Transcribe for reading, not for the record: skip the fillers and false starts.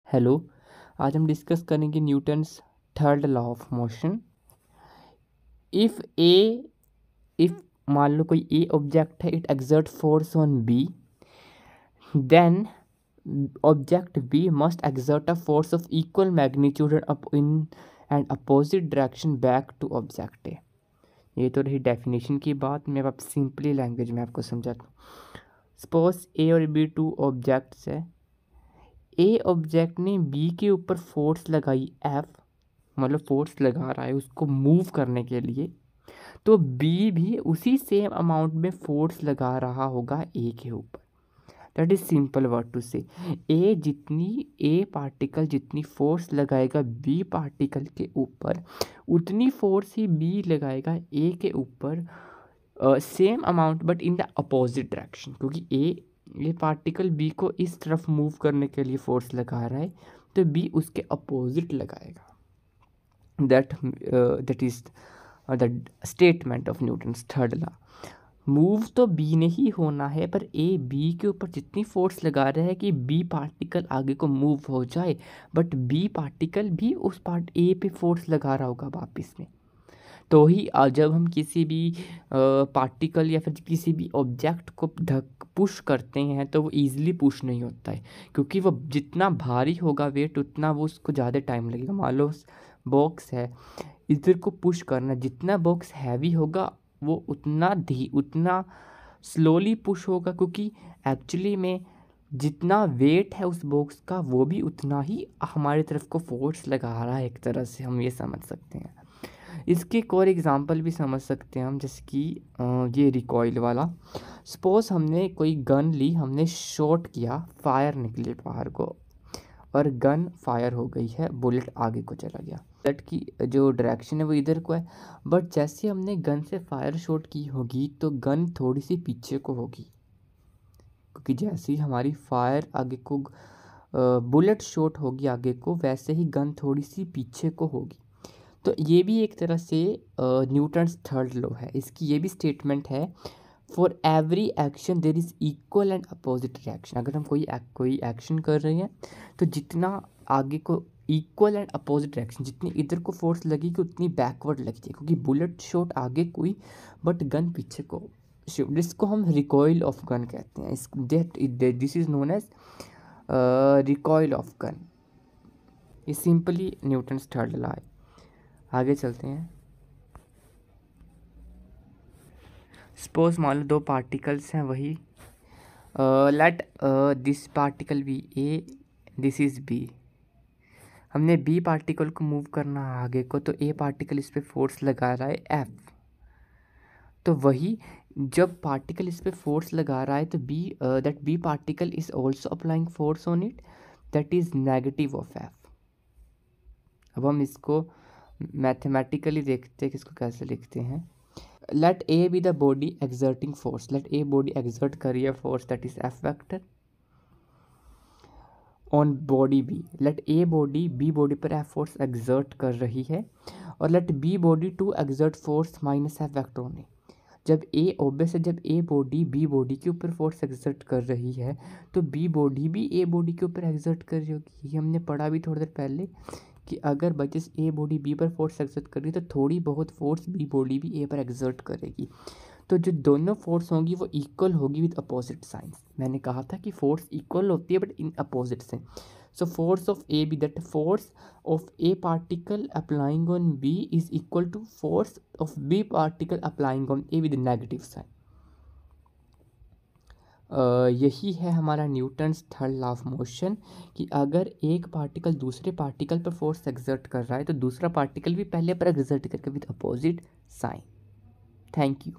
Hello, आज हम discuss करेंगे Newton's third law of motion. If मान लो कोई ए ऑब्जेक्ट है, it exert force on B, then object B must exert a force of equal magnitude in and opposite direction back to object A. ये तो रही definition की बात। मैं अब सिंपली लैंग्वेज में आपको समझाता हूँ। सपोज ए और बी टू ऑब्जेक्ट्स है। ए ऑब्जेक्ट ने बी के ऊपर फोर्स लगाई एफ, मतलब फोर्स लगा रहा है उसको मूव करने के लिए, तो बी भी उसी सेम अमाउंट में फोर्स लगा रहा होगा ए के ऊपर। That is simple word to say. A particle जितनी फोर्स लगाएगा बी पार्टिकल के ऊपर, उतनी फोर्स ही बी लगाएगा ए के ऊपर, same amount but in the opposite direction. क्योंकि ए पार्टिकल बी को इस तरफ मूव करने के लिए फोर्स लगा रहा है, तो बी उसके अपोजिट लगाएगा। that is the statement of Newton's third law। Move तो बी ने ही होना है, पर ए बी के ऊपर जितनी फोर्स लगा रहा है कि बी पार्टिकल आगे को मूव हो जाए, बट बी पार्टिकल भी उस पार्ट ए पे फोर्स लगा रहा होगा वापस में। तो ही जब हम किसी भी पार्टिकल या फिर किसी भी ऑब्जेक्ट को पुश करते हैं तो वो ईजिली पुश नहीं होता है, क्योंकि वो जितना भारी होगा वेट उतना वो उसको ज़्यादा टाइम लगेगा। मान लो बॉक्स है, इधर को पुश करना, जितना बॉक्स हैवी होगा वो उतना स्लोली पुश होगा, क्योंकि एक्चुअली में जितना वेट है उस बॉक्स का वो भी उतना ही हमारी तरफ को फोर्स लगा रहा है। एक तरह से हम ये समझ सकते हैं। इसके एक और एग्जांपल भी समझ सकते हैं हम, जैसे कि ये रिकॉइल वाला। सपोज हमने कोई गन ली, हमने शॉट किया, फायर निकले बाहर को और गन फायर हो गई है, बुलेट आगे को चला गया। बुलेट की जो डायरेक्शन है वो इधर को है, बट जैसे हमने गन से फायर शॉट की होगी तो गन थोड़ी सी पीछे को होगी, क्योंकि जैसे ही हमारी फायर आगे को बुलेट शॉट होगी आगे को, वैसे ही गन थोड़ी सी पीछे को होगी। तो ये भी एक तरह से न्यूटन्स थर्ड लॉ है। इसकी ये भी स्टेटमेंट है, for every action there is equal and opposite reaction. अगर हम कोई एक्शन कर रहे हैं तो जितना आगे को इक्वल एंड अपोजिट रिएक्शन, जितनी इधर को फोर्स लगेगी उतनी बैकवर्ड लगती है, क्योंकि बुलेट शॉट आगे कोई बट गन पीछे को। जिसको हम रिकॉइल ऑफ गन कहते हैं। This is known as recoil of gun. ये सिंपली न्यूटन्स थर्ड लॉ है। आगे चलते हैं। सपोज मान लो दो पार्टिकल्स हैं, वही let this particle be A, this is B. हमने बी पार्टिकल को मूव करना है आगे को, तो ए पार्टिकल इस पे फोर्स लगा रहा है एफ। तो वही जब पार्टिकल इस पे फोर्स लगा रहा है तो B particle is also applying force on it, that is negative of F. अब हम इसको मैथमेटिकली देखते हैं कि इसको कैसे लिखते हैं। Let A B the body exerting force. Let A body exert कर रही है force, that is F vector on body B. Let A body B body पर एफ फोर्स एक्सर्ट कर रही है, और let B body to exert force minus F vector on A. जब A obvious है, जब ए बॉडी बी बॉडी के ऊपर फोर्स एक्सर्ट कर रही है तो बी बॉडी भी ए बॉडी के ऊपर एक्सर्ट कर रही होगी। ये हमने पढ़ा भी थोड़ी देर पहले कि अगर बचस ए बॉडी बी पर फोर्स एक्सर्ट कर रही है तो थोड़ी बहुत फोर्स बी बॉडी भी ए पर एक्सर्ट करेगी। तो जो दोनों फोर्स होंगी वो इक्वल होगी विद अपोजिट साइंस। मैंने कहा था कि फोर्स इक्वल होती है but in opposite sign. So force of A B, that force of A particle applying on B is equal to force of B particle applying on A with negative sign. यही है हमारा Newton's third law of motion, कि अगर एक particle दूसरे particle पर force exert कर रहा है तो दूसरा पार्टिकल भी पहले पर एक्सर्ट करके with opposite sign. Thank you.